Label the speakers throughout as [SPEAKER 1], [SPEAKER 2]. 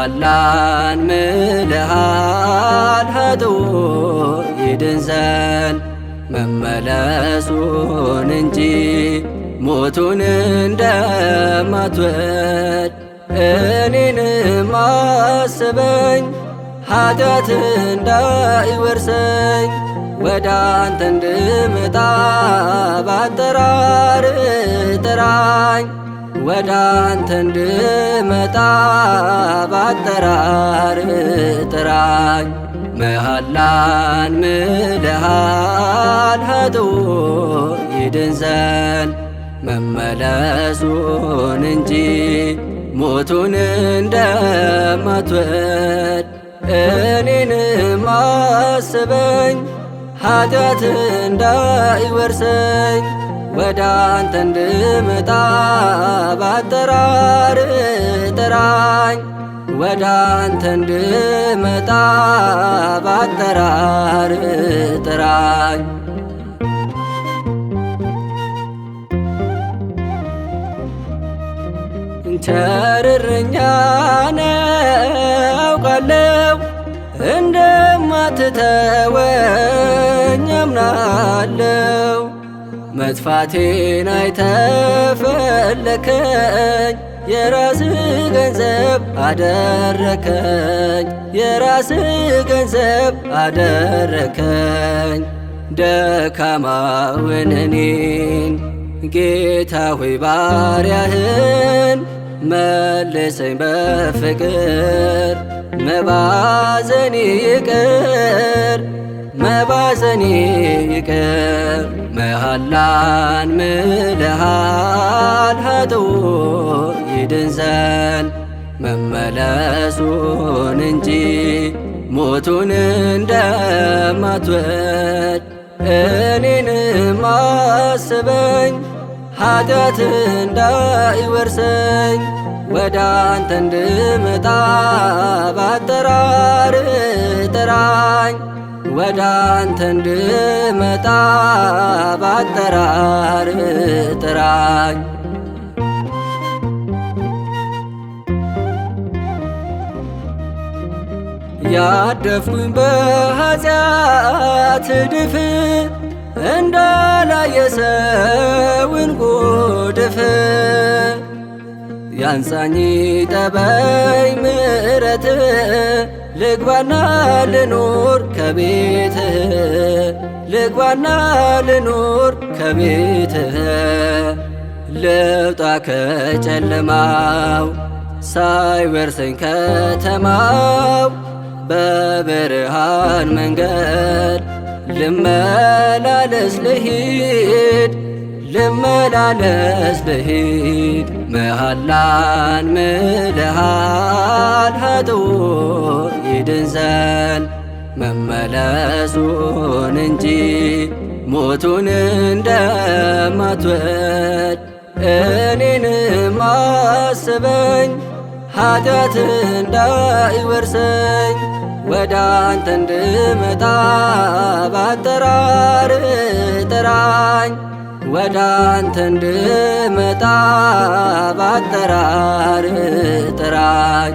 [SPEAKER 1] መሐላን ምልሃል ኃጥኡ ይድን ዘንድ መመለሱን እንጂ ሞቱን እንደማትወድ እኔንም አስበኝ ኃጢአት እንዳይወርሰኝ ወደ አንተ እንድመጣ ባጠራር ጥራኝ ወደ አንተ እንድመጣ ባጠራር ጥራኝ መሐላን ምልሃል ኃጥኡ ይድን ዘንድ መመለሱን እንጂ ሞቱን እንደማትወድ እኔንም አስበኝ ኃጢአት እንዳይወርሰኝ ወደ አንተ እንድመጣ ባጠራር ጥራኝ ወደ አንተ እንድመጣ ባጠራር ጥራኝ። ቸር እረኛ ነህ አውቃለሁ እንደማትተወኝ አምናለሁ። መጥፋቴን አይተህ ፈለከኝ የራስህ ገንዘብ አደረከኝ የራስህ ገንዘብ አደረከኝ። ደካማውን እኔን ጌታ ሆይ ባሪያህን መልሰኝ በፍቅር መባዘኔ ይቅር መባዘኔ ይቅር። መሐላን ምልሃል ኃጥኡ ይድን ዘንድ መመለሱን እንጂ ሞቱን እንደማትወድ እኔንም አስበኝ ኃጢአት እንዳይወርሰኝ ወደ አንተ እንድመጣ ባጠራር ጥራኝ ወደ አንተ እንድመጣ ባጠራር ጥራኝ። ያደፍኩኝ በኃጢአት እድፍ እንዳላየ ሰውን ጉድፍ ያንሳኝ ጠበኝ ምሕረትህ ልግባና ልኑር ከቤትህ ልግባና ልኑር ከቤትህ። ልውጣ ከጨለማው ሳይወርሰኝ ከተማው በብርሃን መንገድ ልመላለስ ልሂድ ልመላለስ ልሂድ። መሐላን ምልሃል ኃጥኡ ይድን ዘንድ መመለሱን እንጂ ሞቱን እንደማትወድ እኔንም አስበኝ ኃጢአት እንዳይወርሰኝ ወደ አንተ እንድመጣ ባጠራር ጥራኝ ወደ አንተ እንድመጣ ባጠራር ጥራኝ።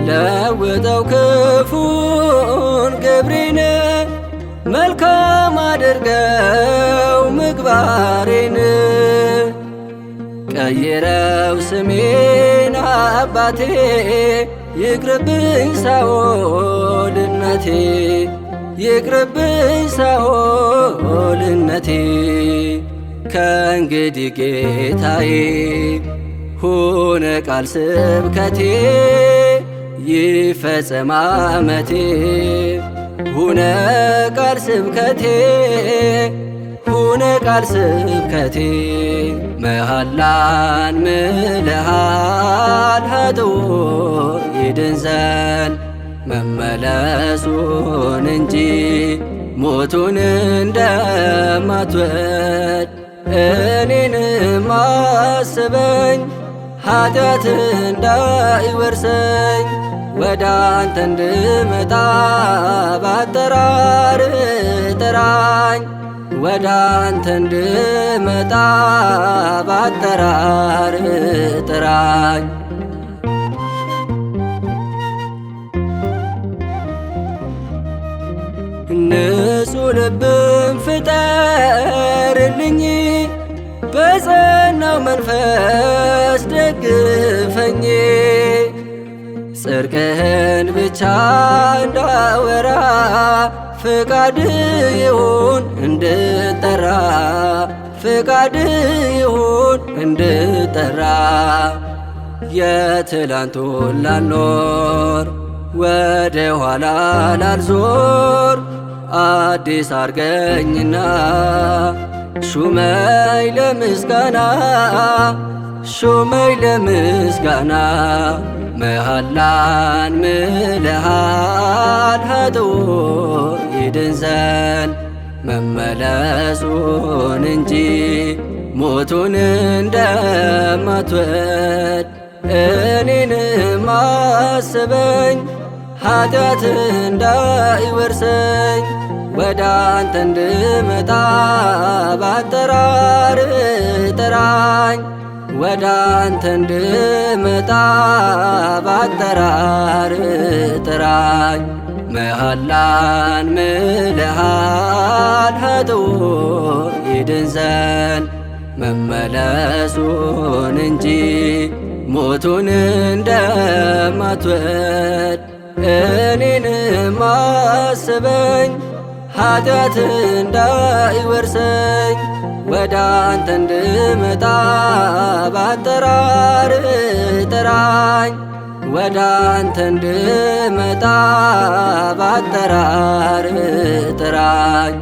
[SPEAKER 1] ለውጠው ክፉን ግብሬን መልካም አድርገው ምግባሬን ቀይረው ስሜን አባቴ ይቅርብኝ ሳኦልነቴ ይቅርብኝ ሳኦልነቴ። ከእንግዲህ ጌታዬ ሁነ ቃል ስብከቴ ይፈጸም ዓመቴ ሁነ ቃል ስብከቴ ሁነ ቃል ስብከቴ። መሐላን ምልሃል ኃጥኡ ይድን ዘንድ መመለሱን እንጂ ሞቱን እንደማትወድ እኔንም አስበኝ ኃጢአት እንዳይወርሰኝ ወደ አንተ እንድመጣ ባጠራር ጥራኝ ወደ አንተ እንድመጣ ባጠራር ጥራኝ። ንጹሕ ልብም ፍጠርልኝ በጸናው መንፈስ ደግፈኝ። ጽድቅህን ብቻ እንዳወራ ፍቃድ ይሁን እንድጠራ ፍቃድ ይሁን እንድጠራ። የትላንቱን ላልኖር ወደ ኋላ ላልዞር አዲስ አርገኝና ሹመይ ለምስጋና ሹመይ ለምስጋና። መሃላን ምለሃል ኃጥኡ ይድን ዘንድ መመለሱን እንጂ ሞቱን እንደማትወድ እኔንም አስበኝ ኃጢአት እንዳይወርሰኝ። ወደ አንተ እንድመጣ ባጠራር ጥራኝ። ወደ አንተ እንድመጣ ባጠራር ጥራኝ። መሃላን ምለሃል ኃጥኡ ይድን ዘንድ መመለሱን እንጂ ሞቱን እንደማትወድ እኔንም አስበኝ ኃጢአት እንዳይወርሰኝ። ወደ አንተ እንድመጣ ባጠራር ጥራኝ። ወደ አንተ እንድመጣ ባጠራር ጥራኝ።